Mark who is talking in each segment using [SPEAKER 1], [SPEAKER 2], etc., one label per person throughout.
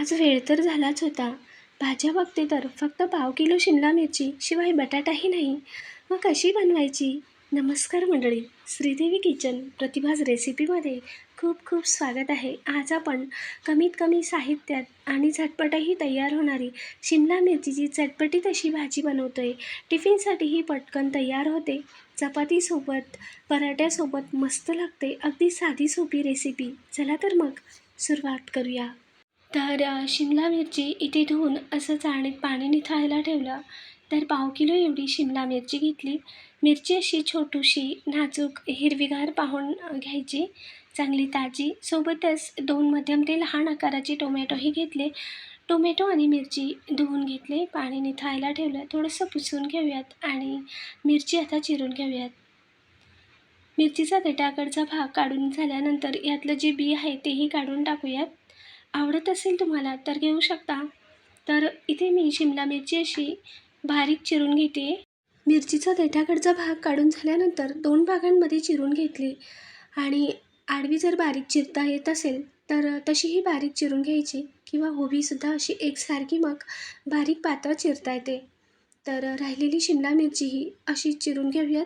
[SPEAKER 1] आज वेळ तर झालाच होता. भाज्या बघते तर फक्त पाव किलो शिमला मिरची शिवाय बटाटाही नाही. मग कशी बनवायची? नमस्कार मंडळी, श्रीदेवी किचन प्रतिभाज रेसिपीमध्ये खूप खूप स्वागत आहे. आज आपण कमीत कमी साहित्यात आणि झटपटही तयार होणारी शिमला मिरचीची चटपटीत अशी भाजी बनवतोय. टिफिनसाठीही पटकन तयार होते. चपातीसोबत, पराठ्यासोबत मस्त लागते. अगदी साधी सोपी रेसिपी. चला तर मग सुरुवात करूया. तर शिमला मिरची इथे धुवून असं चाळणीत पाणी निथळायला ठेवलं. तर पाव किलो एवढी शिमला मिरची घेतली. मिरची अशी छोटीशी नाजूक हिरवीगार पाहून घ्यायची, चांगली ताजी. सोबतच 2 मध्यम ते लहान आकाराचे टोमॅटोही घेतले. टोमॅटो आणि मिरची धुवून घेतले, पाणी निथळायला ठेवलं. थोडंसं पुसून घेऊयात आणि मिरची आता चिरून घेऊयात. मिरचीचा देठाकडचा भाग काढून झाल्यानंतर यातलं जे बी आहे तेही काढून टाकूयात. आवडत असेल तुम्हाला तर घेऊ शकता. तर इथे मी शिमला मिरची अशी बारीक चिरून घेते. मिरचीचा देठाकडचा भाग काढून झाल्यानंतर 2 भागांमध्ये चिरून घेतली आणि आडवी जर बारीक चिरता येत असेल तर तशीही बारीक चिरून घ्यायची किंवा उभीसुद्धा अशी एकसारखी मग बारीक पातळ चिरता येते. तर राहिलेली शिमला मिरचीही अशी चिरून घेऊयात.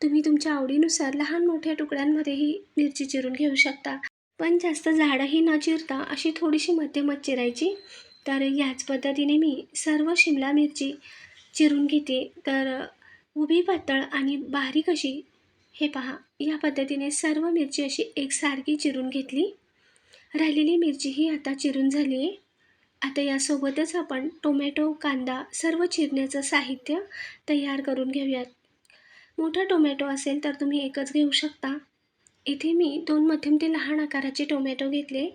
[SPEAKER 1] तुम्ही तुमच्या आवडीनुसार लहान मोठ्या तुकड्यांमध्येही मिरची चिरून घेऊ शकता. पण जास्त जाडही न चिरता अशी थोडीशी मध्यमच चिरायची. तर याच पद्धतीने मी सर्व शिमला मिरची चिरून घेते. तर उभी पातळ आणि बारीक अशी, हे पहा, या पद्धतीने सर्व मिरची अशी एकसारखी चिरून घेतली. राहिलेली मिरचीही आता चिरून झाली आहे. आता यासोबतच आपण टोमॅटो, कांदा सर्व चिरण्याचं साहित्य तयार करून घेऊयात. मोठा टोमॅटो असेल तर तुम्ही एकच घेऊ शकता. इथे मी 2 मध्यम ते लहान आकाराचे टोमॅटो घेतले.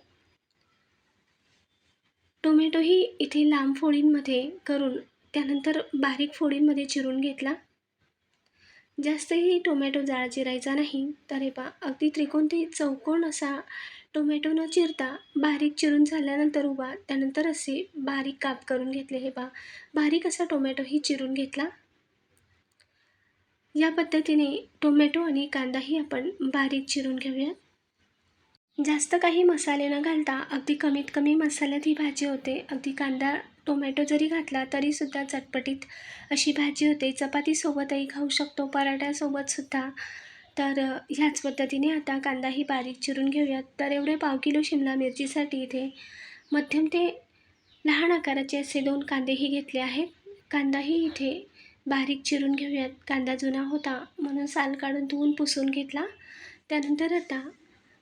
[SPEAKER 1] टोमॅटोही इथे लांब फोडींमध्ये करून त्यानंतर बारीक फोडींमध्ये चिरून घेतला. जास्तही टोमॅटो जाड चिरायचा नाही. तर हे पहा, अगदी त्रिकोण ते चौकोन असा टोमॅटो न चिरता बारीक चिरून झाल्यानंतर उभा, त्यानंतर असे बारीक काप करून घेतले. हे पहा, बारीक असा टोमॅटोही चिरून घेतला. या पद्धतीने टोमॅटो आणि कांदाही आपण बारीक चिरून घेऊया. जास्त काही मसाले न घालता अगदी कमीत कमी मसाल्यात ही भाजी होते. अगदी कांदा टोमॅटो जरी घातला तरीसुद्धा चटपटीत अशी भाजी होते. चपातीसोबतही खाऊ शकतो, पराठ्यासोबतसुद्धा. तर ह्याच पद्धतीने आता कांदाही बारीक चिरून घेऊयात. तर एवढे पाव किलो शिमला मिरचीसाठी इथे मध्यम ते लहान आकाराचे असे 2 कांदेही घेतले आहेत. कांदाही इथे बारीक चिरून घेऊयात. कांदा जुना होता म्हणून साल काढून धुवून पुसून घेतला. त्यानंतर आता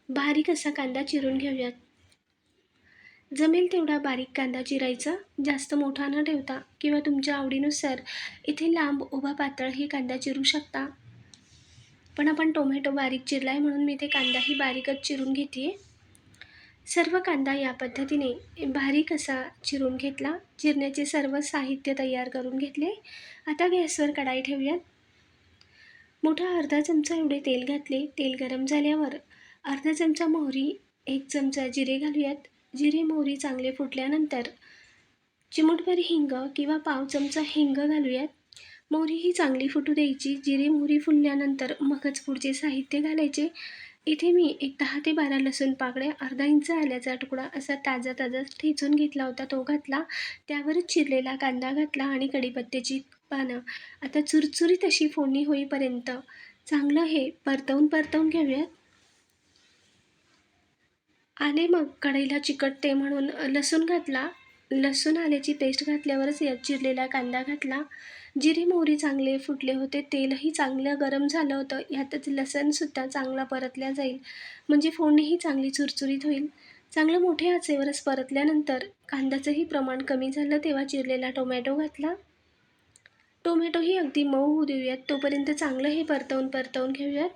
[SPEAKER 1] बारीक असा कांदा चिरून घेऊयात. जमेल तेवढा बारीक कांदा चिरायचा, जास्त मोठा न ठेवता, किंवा तुमच्या आवडीनुसार इथे लांब उभा पातळही कांदा चिरू शकता. पण आपण टोमॅटो बारीक चिरला आहे म्हणून मी इथे कांदाही बारीकच चिरून घेते. सर्व कांदा या पद्धतीने बारीक असा चिरून घेतला. चिरण्याचे सर्व साहित्य तयार करून घेतले. आता गॅसवर कढाई ठेवूयात. मोठा अर्धा चमचा एवढे तेल घातले. तेल गरम झाल्यावर अर्धा चमचा मोहरी, 1 चमचा जिरे घालूयात. जिरे मोहरी चांगले फुटल्यानंतर चिमूटभर हिंग किंवा पाव चमचा हिंग घालूयात. मोहरी ही चांगली फुटू द्यायची. जिरे मोहरी फुलल्यानंतर मगच पुढचे साहित्य घालायचे. इथे मी एक 10 ते 12 लसूण पाकळ्या, अर्धा इंच आल्याचा तुकडा असा ताजा ठेचून घेतला होता, तो घातला. त्यावरच चिरलेला कांदा घातला आणि कढीपत्त्याची पानं. आता चुरचुरीत अशी फोडणी होईपर्यंत चांगलं हे परतवून घेऊयात. आले मग कढईला चिकटते म्हणून लसूण घातला. लसूण आल्याची पेस्ट घातल्यावरच यात चिरलेला कांदा घातला. जिरे मोहरी चांगले फुटले होते. तेलही चांगलं गरम झालं होतं. यातच लसूणसुद्धा चांगला परतल्या जाईल, म्हणजे फोडणीही चांगली चुरचुरीत होईल. चांगलं मोठ्या आचेवरच परतल्यानंतर कांद्याचंही प्रमाण कमी झालं तेव्हा चिरलेला टोमॅटो घातला. टोमॅटोही अगदी मऊ होऊ देऊयात. तोपर्यंत चांगलं हे परतवून घेऊयात.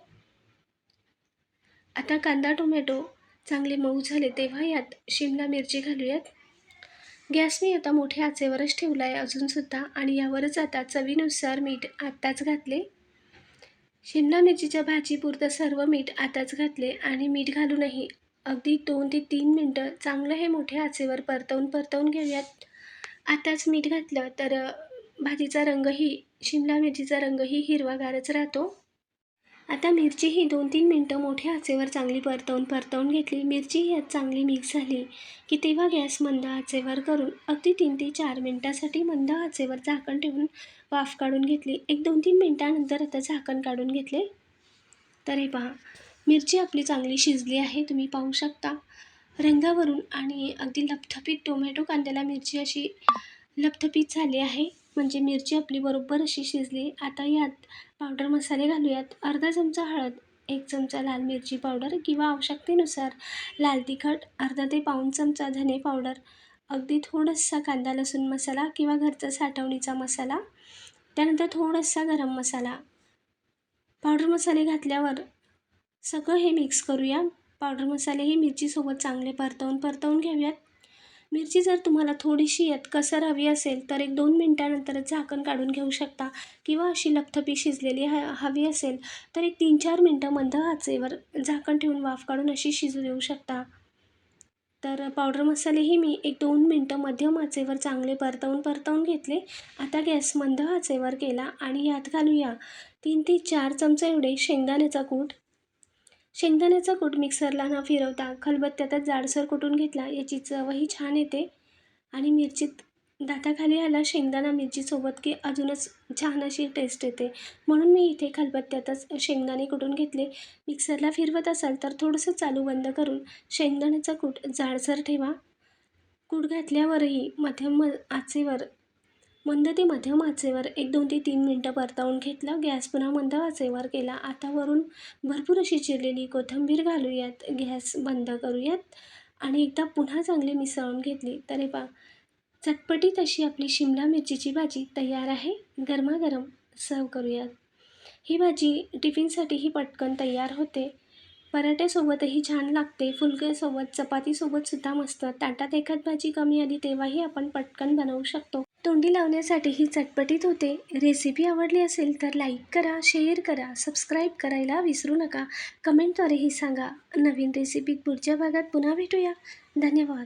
[SPEAKER 1] आता कांदा टोमॅटो चांगले मऊ झाले तेव्हा यात शिमला मिरची घालूयात. गॅस मी आता मोठ्या आचेवरच ठेवला आहे अजूनसुद्धा, आणि यावरच आता चवीनुसार मीठ आत्ताच घातले. शिमला मिरचीच्या भाजीपुरतं सर्व मीठ आताच घातले आणि मीठ घालूनही अगदी 2 ते 3 मिनटं चांगलं हे मोठ्या आचेवर परतवून घेऊयात. आताच मीठ घातलं तर भाजीचा रंगही, शिमला मिरचीचा रंगही हिरवागारच राहतो. आता मिरची ही 2-3 मिनटं मोठ्या आचेवर चांगली परतवून घेतली. मिरची यात चांगली मिक्स झाली की तेव्हा गॅस मंद आचेवर करून अगदी 3 ते 4 मिनटासाठी मंद आचेवर झाकण ठेवून वाफ काढून घेतली. 1-2-3 मिनटानंतर आता झाकण काढून घेतले. तर हे पहा, मिरची आपली चांगली शिजली आहे, तुम्ही पाहू शकता रंगावरून. आणि अगदी लपथपीत टोमॅटो कांद्याला मिरची अशी लपथपीत झाली आहे, म्हणजे मिरची आपली बरोबर अशी शिजली. आता यात पावडर मसाले घालूयात. अर्धा चमचा हळद, 1 चमचा लाल मिरची पावडर किंवा आवश्यकतेनुसार लाल तिखट, अर्धा ते पाऊण चमचा धने पावडर, अगदी थोडासा कांदा लसूण मसाला किंवा घरचा साठवणीचा मसाला, त्यानंतर थोडासा गरम मसाला. पावडर मसाले घातल्यावर सगळं हे मिक्स करूया. पावडर मसाले ही मिरचीसोबत चांगले परतवून घेऊयात. मिरची जर तुम्हाला थोडीशी यात कसर हवी असेल तर 1-2 मिनटानंतरच झाकण काढून घेऊ शकता, किंवा अशी लपथपी शिजलेली हवी असेल तर 3-4 मिनटं मंद आचेवर झाकण ठेवून वाफ काढून अशी शिजू देऊ शकता. तर पावडर मसालेही मी 1-2 मिनटं मध्यम आचेवर चांगले परतवून घेतले. आता गॅस मंद आचेवर केला आणि यात घालूया 3 ते 4 चमचे एवढे शेंगदाण्याचा कूट. शेंगदाण्याचा कूट मिक्सरला न फिरवता खलबत्त्यातच जाडसर कुटून घेतला. याची चवही छान येते आणि मिरचीत दाताखाली आला शेंगदाणा मिरचीसोबत की अजूनच छान अशी टेस्ट येते. म्हणून मी इथे खलबत्त्यातच शेंगदाणे कुटून घेतले. मिक्सरला फिरवत असाल तर थोडंसं चालू बंद करून शेंगदाण्याचा कूट जाडसर ठेवा. कूट घातल्यावरही मंद ते मध्यम आचेवर 1-2 ते 3 मिनटं परतवून घेतलं. गॅस पुन्हा मंद आचेवर केला. आता वरून भरपूर अशी चिरलेली कोथिंबीर घालूयात. गॅस बंद करूयात आणि एकदा पुन्हा चांगली मिसळून घेतली. तर हे पहा, चटपटीत अशी आपली शिमला मिरचीची भाजी तयार आहे. गरमागरम सर्व करूयात. ही भाजी टिफिनसाठीही पटकन तयार होते. पराठ्यासोबतही छान लागते. फुलक्यासोबत, चपातीसोबतसुद्धा मस्त. ताटात एखाद भाजी कमी आली तेव्हाही आपण पटकन बनवू शकतो. तोंडी लावण्यासाठीही चटपटीत होते. रेसिपी आवडली असेल तर लाईक करा, शेअर करा, सबस्क्राईब करायला विसरू नका. कमेंटद्वारेही सांगा. नवीन रेसिपीत पुढच्या भागात पुन्हा भेटूया. धन्यवाद.